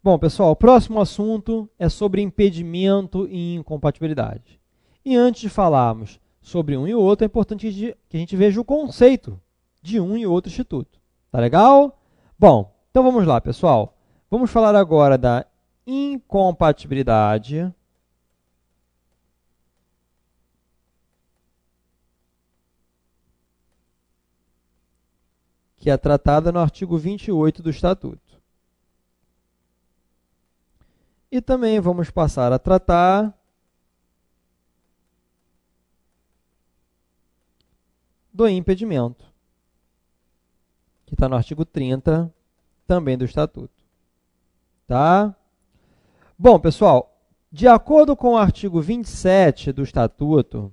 Bom, pessoal, o próximo assunto é sobre impedimento e incompatibilidade. E antes de falarmos sobre um e outro, é importante que a gente veja o conceito de um e outro instituto. Tá legal? Bom, então vamos lá, pessoal. Vamos falar agora da incompatibilidade que é tratada no artigo 28 do Estatuto. E também vamos passar a tratar do impedimento, que está no artigo 30 também do Estatuto. Tá? Bom, pessoal, de acordo com o artigo 27 do Estatuto,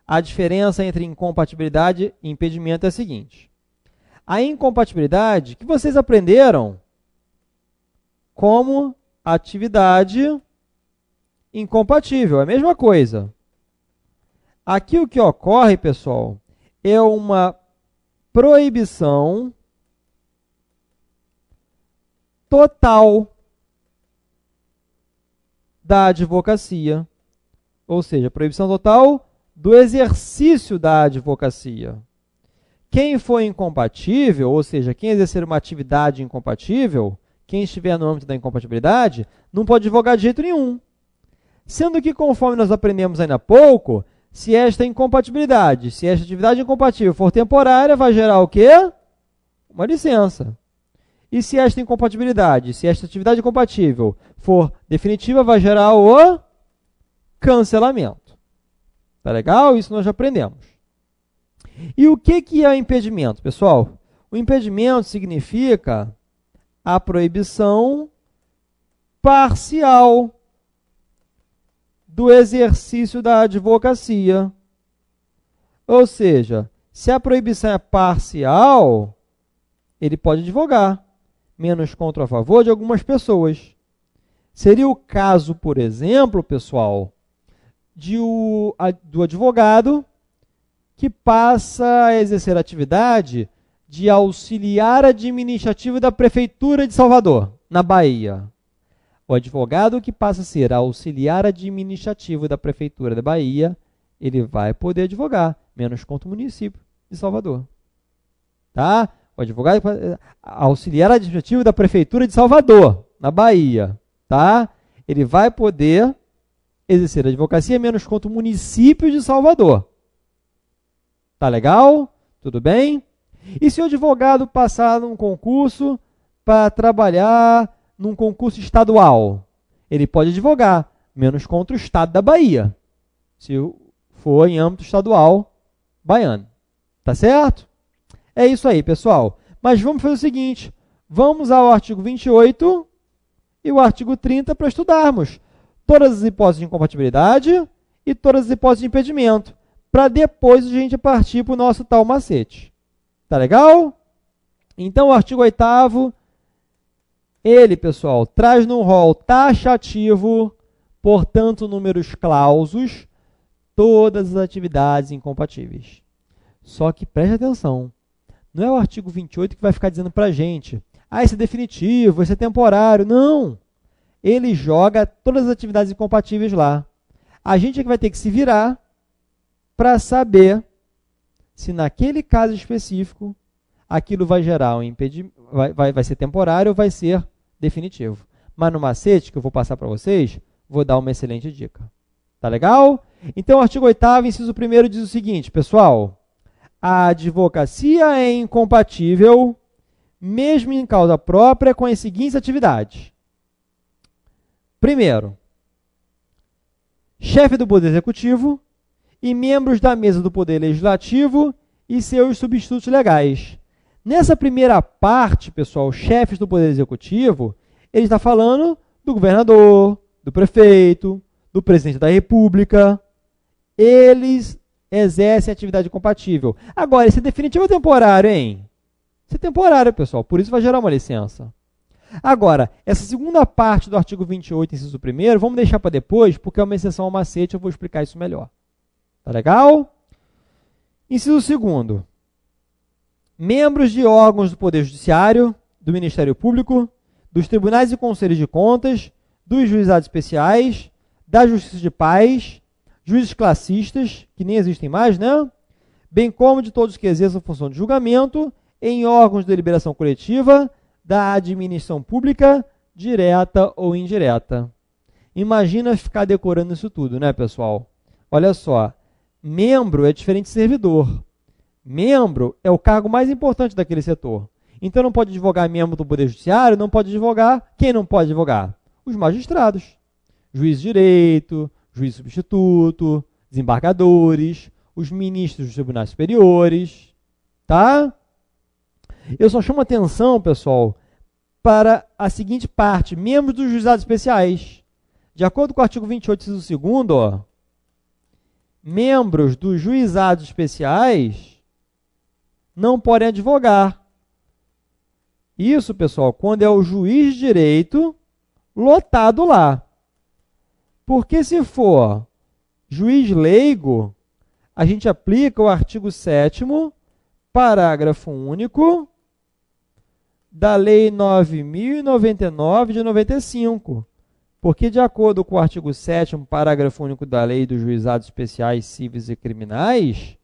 a diferença entre incompatibilidade e impedimento é a seguinte. A incompatibilidade que vocês aprenderam como atividade incompatível, é a mesma coisa. Aqui o que ocorre, pessoal, é uma proibição total da advocacia, ou seja, proibição total do exercício da advocacia. Quem for incompatível, ou seja, quem exercer uma atividade incompatível, quem estiver no âmbito da incompatibilidade, não pode advogar de jeito nenhum. Sendo que, conforme nós aprendemos ainda há pouco, se esta incompatibilidade, se esta atividade incompatível for temporária, vai gerar o quê? Uma licença. E se esta incompatibilidade, se esta atividade incompatível for definitiva, vai gerar o cancelamento. Tá legal? Isso nós já aprendemos. E o que é impedimento, pessoal? O impedimento significa a proibição parcial do exercício da advocacia. Ou seja, se a proibição é parcial, ele pode advogar, menos contra ou a favor de algumas pessoas. Seria o caso, por exemplo, pessoal, do advogado que passa a exercer a atividade de auxiliar administrativo da Prefeitura de Salvador, na Bahia. O advogado que passa a ser auxiliar administrativo da Prefeitura da Bahia, ele vai poder advogar, menos contra o município de Salvador. Tá? O advogado auxiliar administrativo da Prefeitura de Salvador, na Bahia. Tá? Ele vai poder exercer a advocacia, menos contra o município de Salvador. Tá legal? Tudo bem? E se o advogado passar num concurso para trabalhar num concurso estadual? Ele pode advogar, menos contra o estado da Bahia, se for em âmbito estadual baiano. Tá certo? É isso aí, pessoal. Mas vamos fazer o seguinte, vamos ao artigo 28 e o artigo 30 para estudarmos todas as hipóteses de incompatibilidade e todas as hipóteses de impedimento, para depois a gente partir para o nosso tal macete. Tá legal? Então, o artigo 8º, ele, pessoal, traz no rol taxativo, portanto, números clausos, todas as atividades incompatíveis. Só que preste atenção, não é o artigo 28 que vai ficar dizendo para a gente, esse é definitivo, esse é temporário. Não! Ele joga todas as atividades incompatíveis lá. A gente é que vai ter que se virar para saber se naquele caso específico aquilo vai gerar um impedimento, vai ser temporário ou vai ser definitivo. Mas no macete que eu vou passar para vocês, vou dar uma excelente dica. Tá legal? Então, o artigo 8º, inciso 1º, diz o seguinte, pessoal. A advocacia é incompatível, mesmo em causa própria, com as seguintes atividades. Primeiro, chefe do Poder Executivo e membros da mesa do Poder Legislativo e seus substitutos legais. Nessa primeira parte, pessoal, chefes do Poder Executivo, ele está falando do governador, do prefeito, do presidente da República. Eles exercem atividade compatível. Agora, esse é definitivo ou temporário, hein? Isso é temporário, pessoal, por isso vai gerar uma licença. Agora, essa segunda parte do artigo 28, inciso 1º, vamos deixar para depois, porque é uma exceção ao macete, eu vou explicar isso melhor. Tá legal? Inciso 2º. Membros de órgãos do Poder Judiciário, do Ministério Público, dos tribunais e conselhos de contas, dos juizados especiais, da justiça de paz, juízes classistas, que nem existem mais, né? Bem como de todos que exerçam função de julgamento em órgãos de deliberação coletiva da administração pública, direta ou indireta. Imagina ficar decorando isso tudo, né, pessoal? Olha só, membro é diferente de servidor. Membro é o cargo mais importante daquele setor. Então não pode advogar membro do Poder Judiciário, não pode advogar. Quem não pode advogar? Os magistrados. Juiz de direito, juiz substituto, desembargadores, os ministros dos tribunais superiores, tá? Eu só chamo atenção, pessoal, para a seguinte parte, membros dos juizados especiais. De acordo com o artigo 28, inciso 2º, ó, membros dos juizados especiais não podem advogar. Isso, pessoal, quando é o juiz de direito lotado lá. Porque se for juiz leigo, a gente aplica o artigo 7º, parágrafo único, da Lei 9.099 de 95. Porque, de acordo com o artigo 7º, parágrafo único da Lei dos Juizados Especiais Cíveis e Criminais,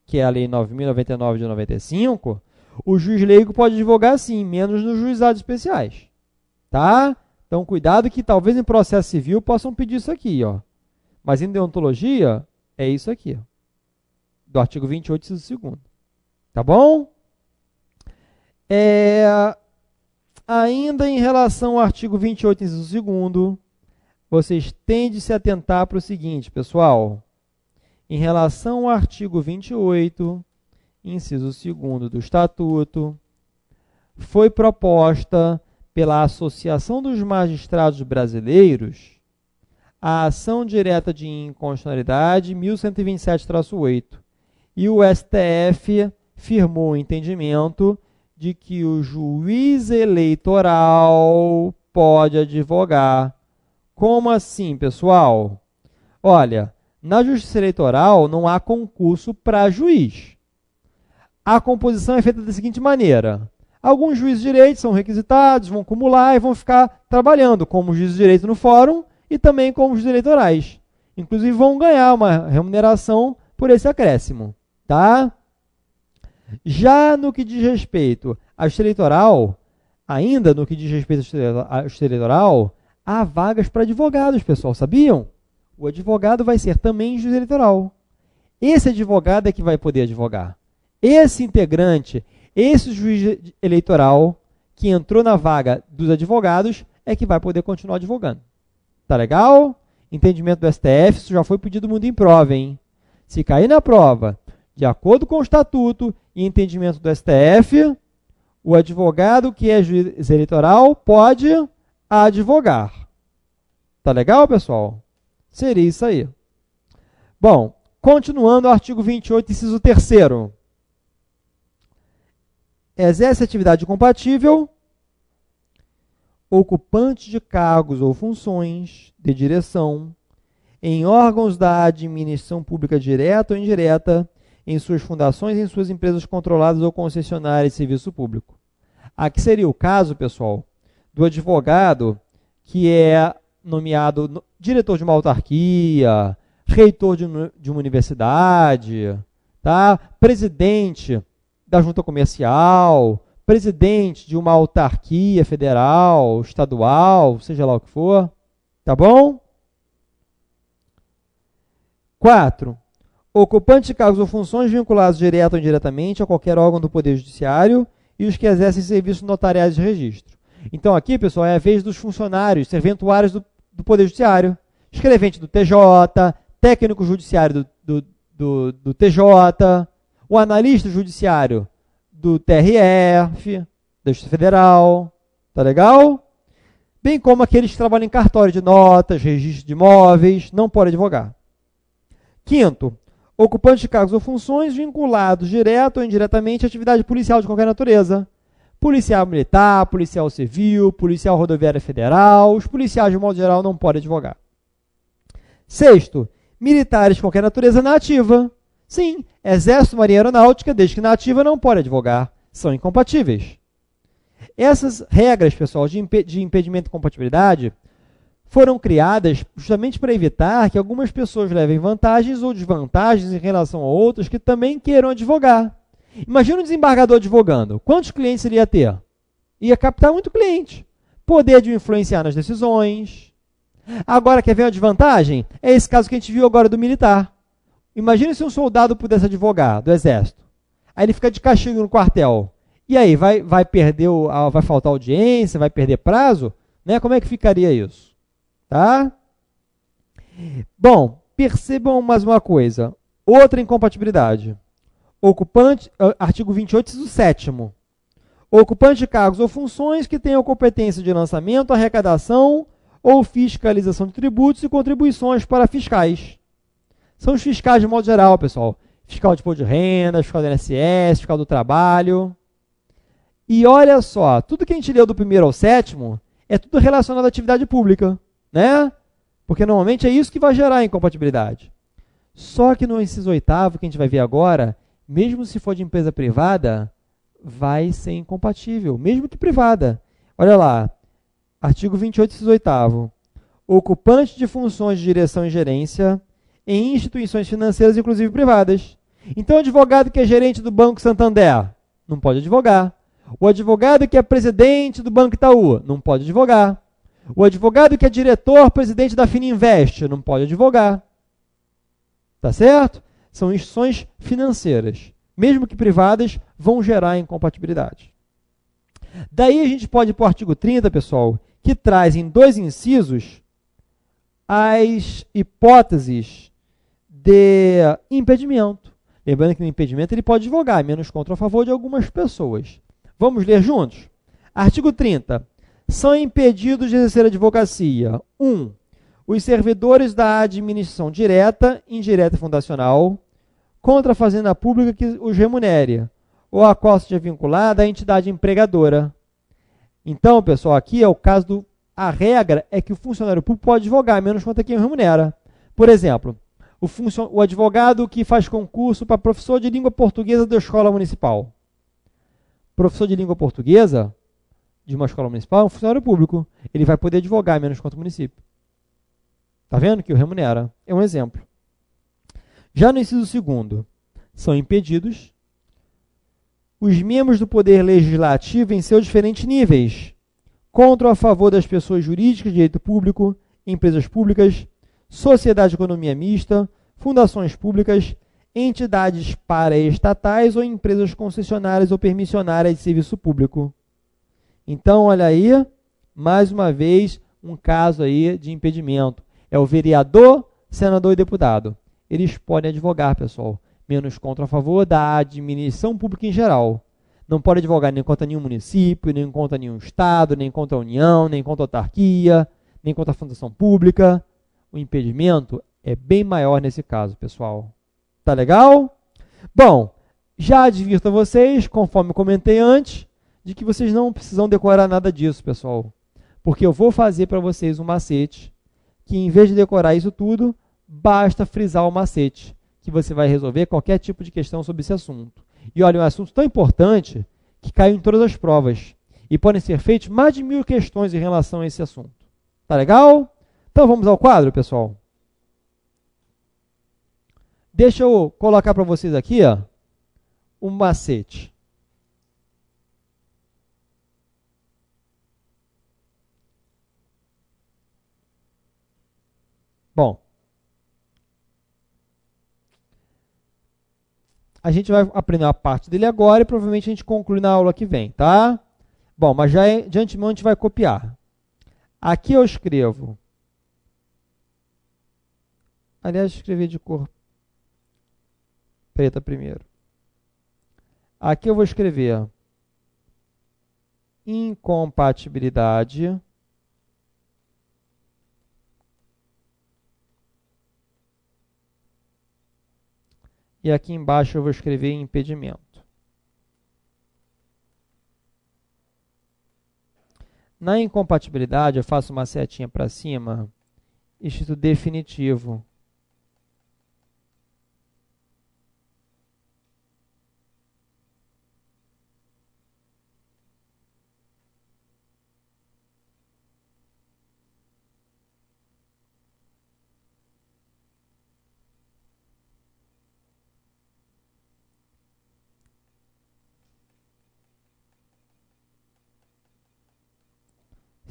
que é a Lei 9.099 de 95, o juiz leigo pode advogar sim, menos nos juizados especiais. Tá? Então, cuidado que talvez em processo civil possam pedir isso aqui, ó. Mas em deontologia, é isso aqui, ó, do artigo 28, inciso 2º. Tá bom? Ainda em relação ao artigo 28, inciso 2º, vocês têm de se atentar para o seguinte, pessoal. Em relação ao artigo 28, inciso 2º do Estatuto, foi proposta pela Associação dos Magistrados Brasileiros a ação direta de inconstitucionalidade 1127-8 e o STF firmou o entendimento de que o juiz eleitoral pode advogar. Como assim, pessoal? Olha, na justiça eleitoral não há concurso para juiz. A composição é feita da seguinte maneira. Alguns juízes de direito são requisitados, vão acumular e vão ficar trabalhando como juízes de direito no fórum e também como juízes eleitorais. Inclusive vão ganhar uma remuneração por esse acréscimo. Tá? Já no que diz respeito à justiça eleitoral, ainda no que diz respeito à justiça eleitoral, há vagas para advogados, pessoal, sabiam? O advogado vai ser também juiz eleitoral. Esse advogado é que vai poder advogar. Esse integrante, esse juiz eleitoral que entrou na vaga dos advogados é que vai poder continuar advogando. Tá legal? Entendimento do STF, isso já foi pedido muito em prova, hein? Se cair na prova, de acordo com o Estatuto e entendimento do STF, o advogado que é juiz eleitoral pode advogar. Tá legal, pessoal? Seria isso aí. Bom, continuando o artigo 28, inciso 3º. Exerce atividade compatível, ocupante de cargos ou funções de direção em órgãos da administração pública direta ou indireta, em suas fundações e em suas empresas controladas ou concessionárias de serviço público. Aqui seria o caso, pessoal, do advogado que é nomeado diretor de uma autarquia, reitor de uma universidade, tá? Presidente da junta comercial, presidente de uma autarquia federal, estadual, seja lá o que for. Tá bom? 4. Ocupante de cargos ou funções vinculados direto ou indiretamente a qualquer órgão do Poder Judiciário e os que exercem serviços notariais de registro. Então aqui, pessoal, é a vez dos funcionários, serventuários do Poder Judiciário. Escrevente do TJ, técnico judiciário do TJ, o analista judiciário do TRF, da Justiça Federal. Tá legal? Bem como aqueles que trabalham em cartório de notas, registro de imóveis, não podem advogar. 5º, ocupante de cargos ou funções vinculados direto ou indiretamente à atividade policial de qualquer natureza. Policial militar, policial civil, policial rodoviária federal, os policiais de modo geral não podem advogar. 6º, militares de qualquer natureza na ativa. Sim, Exército, Marinha e Aeronáutica, desde que na ativa, não pode advogar. São incompatíveis. Essas regras, pessoal, de impedimento e compatibilidade foram criadas justamente para evitar que algumas pessoas levem vantagens ou desvantagens em relação a outras que também queiram advogar. Imagina um desembargador advogando. Quantos clientes ele ia ter? Ia captar muito cliente. Poder de influenciar nas decisões. Agora, quer ver uma desvantagem? É esse caso que a gente viu agora do militar. Imagina se um soldado pudesse advogar do exército. Aí ele fica de castigo no quartel. E aí, vai perder, vai faltar audiência, vai perder prazo? Né? Como é que ficaria isso? Tá? Bom, percebam mais uma coisa. Outra incompatibilidade. Ocupante, artigo 28, inciso 7º. Ocupante de cargos ou funções que tenham competência de lançamento, arrecadação ou fiscalização de tributos e contribuições para fiscais. São os fiscais de modo geral, pessoal. Fiscal de imposto de renda, fiscal do INSS, fiscal do trabalho. E olha só, tudo que a gente leu do 1º ao 7º é tudo relacionado à atividade pública, né? Porque normalmente é isso que vai gerar incompatibilidade. Só que no inciso 8º, que a gente vai ver agora, mesmo se for de empresa privada, vai ser incompatível, mesmo que privada. Olha lá, artigo 28, inciso 8º. Ocupante de funções de direção e gerência em instituições financeiras, inclusive privadas. Então, o advogado que é gerente do Banco Santander não pode advogar. O advogado que é presidente do Banco Itaú não pode advogar. O advogado que é diretor-presidente da Fininvest não pode advogar. Tá certo? São instituições financeiras. Mesmo que privadas, vão gerar incompatibilidade. Daí a gente pode ir para o artigo 30, pessoal, que traz em 2 incisos as hipóteses de impedimento. Lembrando que no impedimento ele pode advogar, menos contra ou a favor de algumas pessoas. Vamos ler juntos? Artigo 30. São impedidos de exercer a advocacia. 1. Os servidores da administração direta, indireta e fundacional, contra a fazenda pública que os remunere, ou a qual seja vinculada à entidade empregadora. Então, pessoal, aqui é o caso do... A regra é que o funcionário público pode advogar, menos contra quem o remunera. Por exemplo, o advogado que faz concurso para professor de língua portuguesa da escola municipal. Professor de língua portuguesa de uma escola municipal é um funcionário público. Ele vai poder advogar, menos contra o município. Está vendo que o remunera? É um exemplo. Já no inciso 2º, são impedidos os membros do Poder Legislativo em seus diferentes níveis, contra ou a favor das pessoas jurídicas de direito público, empresas públicas, sociedade de economia mista, fundações públicas, entidades paraestatais ou empresas concessionárias ou permissionárias de serviço público. Então, olha aí, mais uma vez, um caso aí de impedimento. É o vereador, senador e deputado. Eles podem advogar, pessoal, menos contra ou a favor da administração pública em geral. Não pode advogar nem contra nenhum município, nem contra nenhum estado, nem contra a União, nem contra a autarquia, nem contra a fundação pública. O impedimento é bem maior nesse caso, pessoal. Tá legal? Bom, já advirto a vocês, conforme eu comentei antes, de que vocês não precisam decorar nada disso, pessoal. Porque eu vou fazer para vocês um macete, que em vez de decorar isso tudo, basta frisar o macete, que você vai resolver qualquer tipo de questão sobre esse assunto. E olha, é um assunto tão importante que caiu em todas as provas. E podem ser feitas mais de 1000 questões em relação a esse assunto. Tá legal? Então vamos ao quadro, pessoal? Deixa eu colocar para vocês aqui, ó, um macete. Bom, a gente vai aprender a parte dele agora e provavelmente a gente conclui na aula que vem, tá? Bom, mas já de antemão a gente vai copiar. Aqui eu escrevo. Aliás, escrevi de cor preta primeiro. Aqui eu vou escrever incompatibilidade e aqui embaixo eu vou escrever impedimento. Na incompatibilidade eu faço uma setinha para cima, escrito definitivo.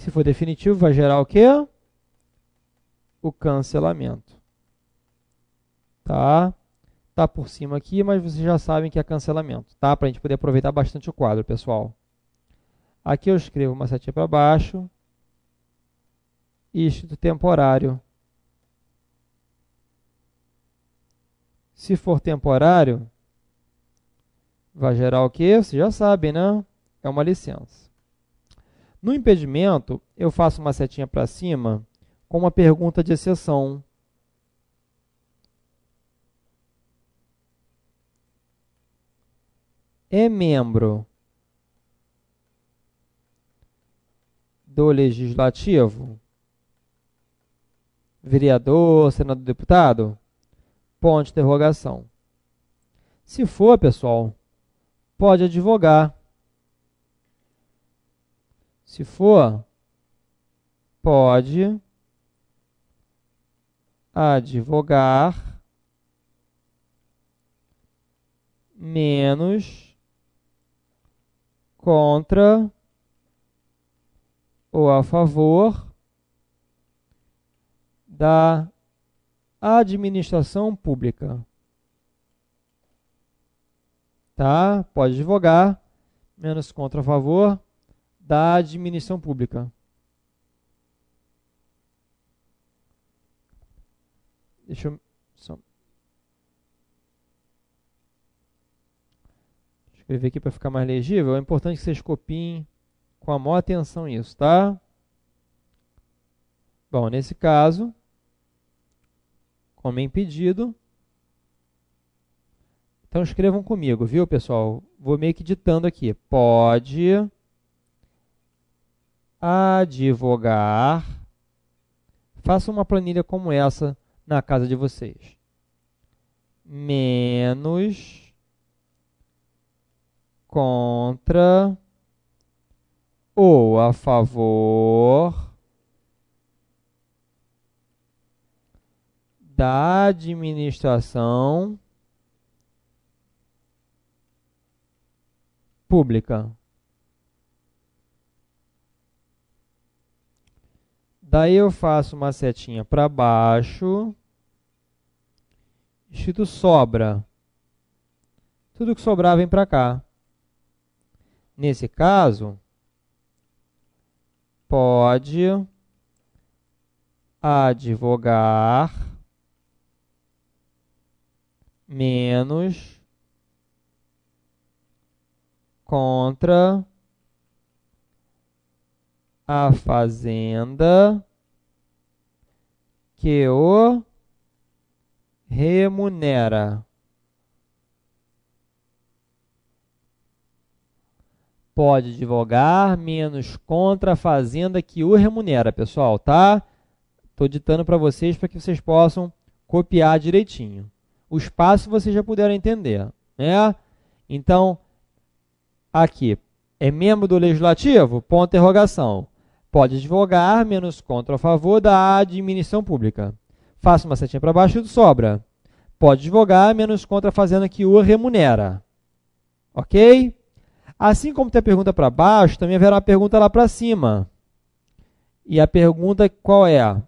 Se for definitivo, vai gerar o quê? O cancelamento. Tá? Tá por cima aqui, mas vocês já sabem que é cancelamento, tá? Para a gente poder aproveitar bastante o quadro, pessoal. Aqui eu escrevo uma setinha para baixo. Isto temporário. Se for temporário, vai gerar o quê? Vocês já sabem, né? É uma licença. No impedimento, eu faço uma setinha para cima com uma pergunta de exceção. É membro do Legislativo? Vereador, senador, deputado? Ponto de interrogação. Se for, pessoal, pode advogar. Se for, pode advogar menos contra ou a favor da administração pública. Tá? Pode advogar menos contra a favor da administração pública. Deixa eu só escrever aqui para ficar mais legível. É importante que vocês copiem com a maior atenção isso, tá? Bom, nesse caso, como é impedido, então escrevam comigo, viu, pessoal? Vou meio que ditando aqui. Pode advogar. Faça uma planilha como essa na casa de vocês. Menos contra ou a favor da administração pública. Daí eu faço uma setinha para baixo, escrito sobra. Tudo que sobrar vem para cá. Nesse caso, pode advogar menos contra a fazenda que o remunera. Pode advogar menos contra a fazenda que o remunera, pessoal, tá? Estou ditando para vocês para que vocês possam copiar direitinho. O espaço vocês já puderam entender, né? Então, aqui, é membro do Legislativo? Ponto de interrogação. Pode advogar menos contra a favor da administração pública. Faça uma setinha para baixo e sobra. Pode advogar menos contra a fazenda que o remunera. Ok? Assim como tem a pergunta para baixo, também haverá uma pergunta lá para cima. E a pergunta qual é?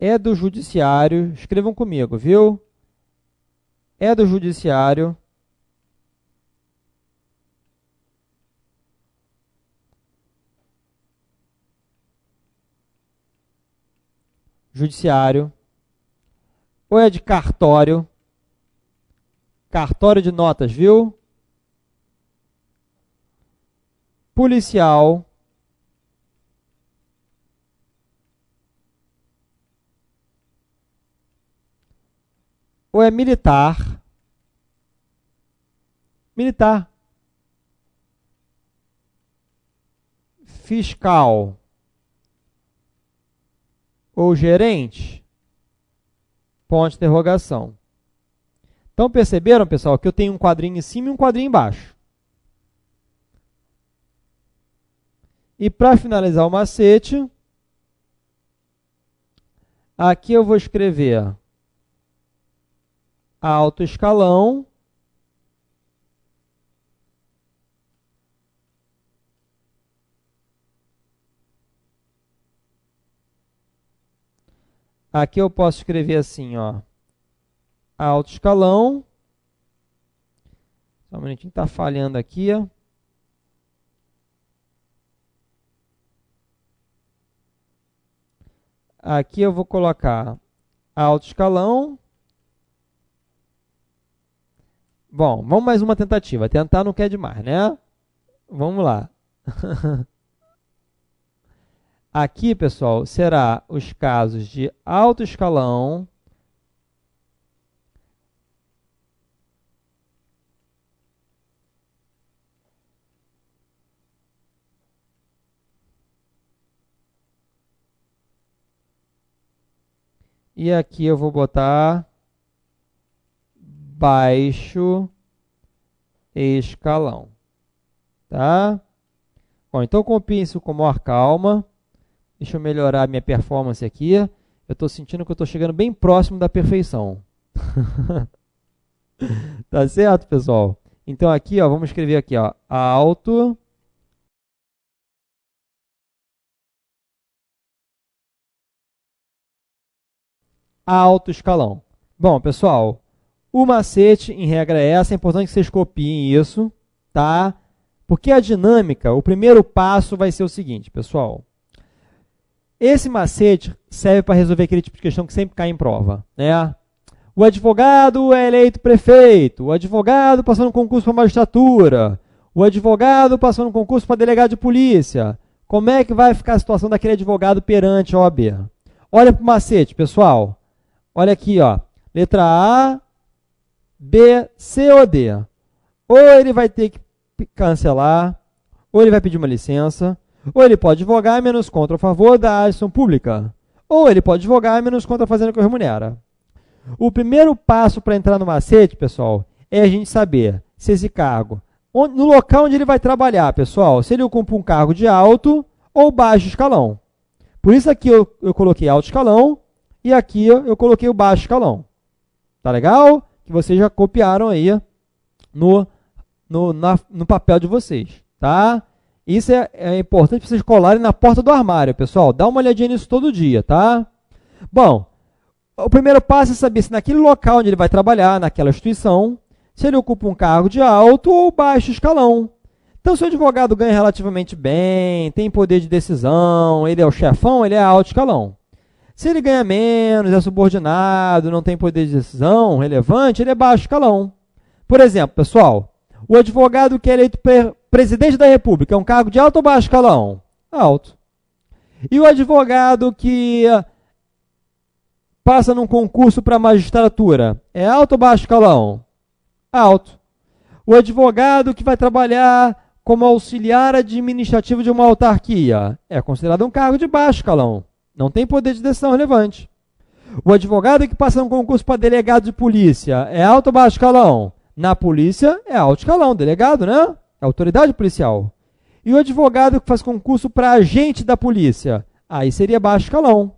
É do judiciário, escrevam comigo, viu? É do judiciário. Judiciário. Ou é de cartório? Cartório de notas, viu? Policial. Ou é militar? Militar. Fiscal. Ou gerente? Ponto de interrogação. Então perceberam, pessoal, que eu tenho um quadrinho em cima e um quadrinho embaixo. E para finalizar o macete, aqui eu vou escrever alto escalão aqui eu posso escrever assim, ó, alto escalão, só um minutinho, está falhando aqui, ó. Aqui eu vou colocar alto escalão. Bom, vamos mais uma tentativa. Tentar não quer demais, né? Vamos lá. Aqui, pessoal, será os casos de alto escalão, e aqui eu vou botar baixo escalão, tá? Bom, então copie isso com maior calma. Deixa eu melhorar a minha performance aqui. Eu estou sentindo que eu estou chegando bem próximo da perfeição. Tá certo, pessoal? Então aqui, ó, vamos escrever aqui, ó, alto escalão. Bom, pessoal, o macete, em regra, é essa. É importante que vocês copiem isso, tá? Porque a dinâmica, o primeiro passo vai ser o seguinte, pessoal. Esse macete serve para resolver aquele tipo de questão que sempre cai em prova, né? O advogado é eleito prefeito, o advogado passou no concurso para magistratura, o advogado passou no concurso para delegado de polícia. Como é que vai ficar a situação daquele advogado perante a OAB? Olha para o macete, pessoal. Olha aqui, ó. Letra A, B, C ou D. Ou ele vai ter que cancelar, ou ele vai pedir uma licença, ou ele pode advogar menos contra a favor da ação pública, ou ele pode advogar menos contra a fazenda que remunera. O primeiro passo para entrar no macete, pessoal, é a gente saber se esse cargo, no local onde ele vai trabalhar, pessoal, se ele ocupa um cargo de alto ou baixo escalão. Por isso aqui eu coloquei alto escalão e aqui eu coloquei o baixo escalão. Tá legal? Que vocês já copiaram aí no papel de vocês, tá? Isso é importante para vocês colarem na porta do armário, pessoal. Dá uma olhadinha nisso todo dia, tá? Bom, o primeiro passo é saber se naquele local onde ele vai trabalhar, naquela instituição, se ele ocupa um cargo de alto ou baixo escalão. Então, se o advogado ganha relativamente bem, tem poder de decisão, ele é o chefão, ele é alto escalão. Se ele ganha menos, é subordinado, não tem poder de decisão relevante, ele é baixo escalão. Por exemplo, pessoal, o advogado que é eleito presidente da República é um cargo de alto ou baixo escalão? Alto. E o advogado que passa num concurso para magistratura é alto ou baixo escalão? Alto. O advogado que vai trabalhar como auxiliar administrativo de uma autarquia é considerado um cargo de baixo escalão. Não tem poder de decisão relevante. O advogado que passa num concurso para delegado de polícia é alto ou baixo escalão? Na polícia é alto escalão, delegado, né? É autoridade policial. E o advogado que faz concurso para agente da polícia? Aí seria baixo escalão.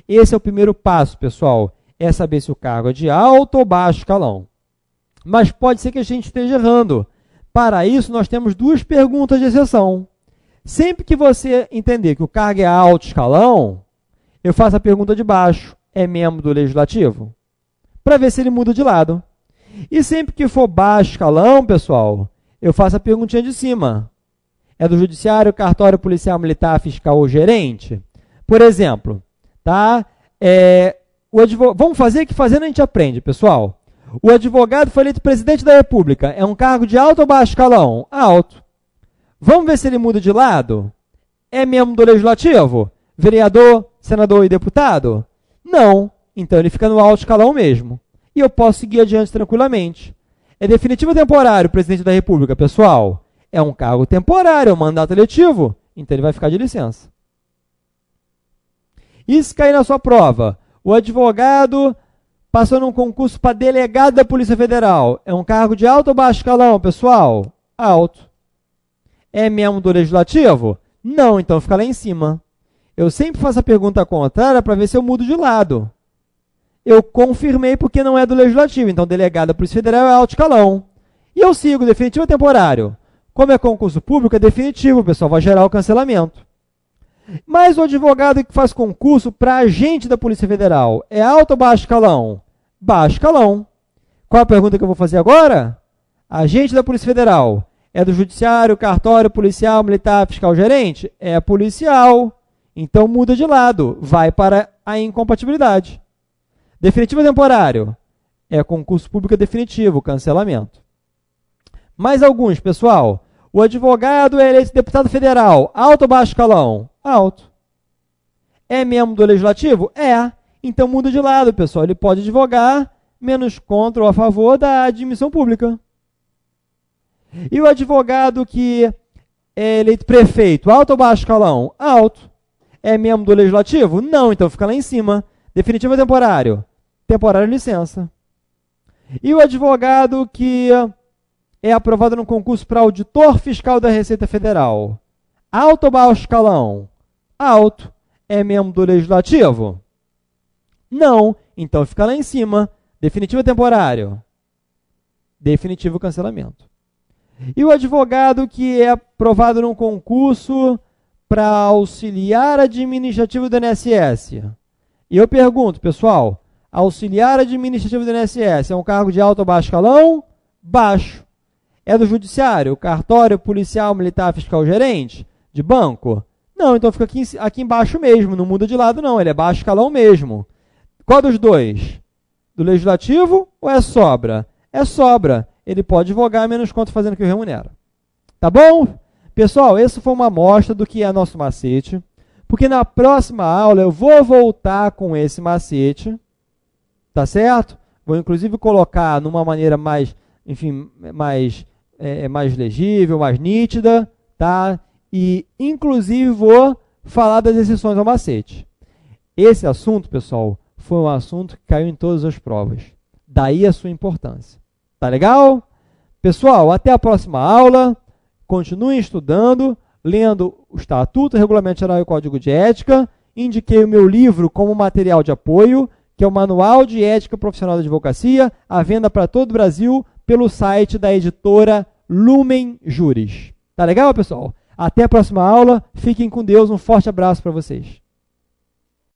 Esse é o primeiro passo, pessoal. É saber se o cargo é de alto ou baixo escalão. Mas pode ser que a gente esteja errando. Para isso, nós temos duas perguntas de exceção. Sempre que você entender que o cargo é alto escalão, eu faço a pergunta de baixo. É membro do legislativo? Para ver se ele muda de lado. E sempre que for baixo escalão, pessoal, eu faço a perguntinha de cima. É do judiciário, cartório, policial, militar, fiscal ou gerente? Por exemplo, tá? Vamos fazer que fazendo a gente aprende, pessoal. O advogado foi eleito presidente da República. É um cargo de alto ou baixo escalão? Alto. Vamos ver se ele muda de lado? É membro do legislativo? Vereador, senador e deputado? Não. Então ele fica no alto escalão mesmo. E eu posso seguir adiante tranquilamente. É definitivo ou temporário o presidente da República, pessoal? É um cargo temporário, é um mandato eletivo. Então ele vai ficar de licença. E se cair na sua prova? O advogado passou num concurso para delegado da Polícia Federal. É um cargo de alto ou baixo escalão, pessoal? Alto. É membro do legislativo? Não, então fica lá em cima. Eu sempre faço a pergunta contrária para ver se eu mudo de lado. eu confirmei porque não é do Legislativo. Então, delegado da Polícia Federal é alto escalão. E eu sigo, definitivo ou temporário? Como é concurso público, é definitivo, pessoal, vai gerar o cancelamento. Mas o advogado que faz concurso para agente da Polícia Federal é alto ou baixo escalão? Baixo escalão. Qual a pergunta que eu vou fazer agora? Agente da Polícia Federal é do Judiciário, cartório, policial, militar, fiscal, gerente? É policial. Então muda de lado, vai para a incompatibilidade. Definitivo ou temporário? É concurso público definitivo, cancelamento. Mais alguns, pessoal. O advogado é eleito deputado federal, alto ou baixo escalão? Alto. É membro do Legislativo? É. Então muda de lado, pessoal. Ele pode advogar menos contra ou a favor da admissão pública. E o advogado que é eleito prefeito, alto ou baixo escalão? Alto. É membro do Legislativo? Não, então fica lá em cima. Definitivo ou temporário? Temporário, licença. E o advogado que é aprovado no concurso para auditor fiscal da Receita Federal? Alto ou baixo escalão? Alto. É membro do Legislativo? Não, então fica lá em cima. Definitivo ou temporário? Definitivo, cancelamento. E o advogado que é aprovado num concurso para auxiliar administrativo do INSS? E eu pergunto, pessoal, auxiliar administrativo do INSS é um cargo de alto ou baixo escalão? Baixo. É do Judiciário, cartório, policial, militar, fiscal, gerente? De banco? Não, então fica aqui embaixo mesmo, não muda de lado não, ele é baixo escalão mesmo. Qual dos dois? Do Legislativo ou é sobra? É sobra. Ele pode advogar menos quanto fazendo que o remunera. Tá bom? Pessoal, essa foi uma amostra do que é nosso macete, porque na próxima aula eu vou voltar com esse macete, tá certo? Vou inclusive colocar numa maneira mais, enfim, mais legível, mais nítida, tá? E inclusive vou falar das exceções ao macete. Esse assunto, pessoal, foi um assunto que caiu em todas as provas. Daí a sua importância. Tá legal? Pessoal, até a próxima aula. Continuem estudando, lendo o Estatuto, Regulamento Geral e Código de Ética. Indiquei o meu livro como material de apoio, que é o Manual de Ética Profissional da Advocacia, à venda para todo o Brasil pelo site da editora Lumen Juris. Tá legal, pessoal? Até a próxima aula. Fiquem com Deus. Um forte abraço para vocês.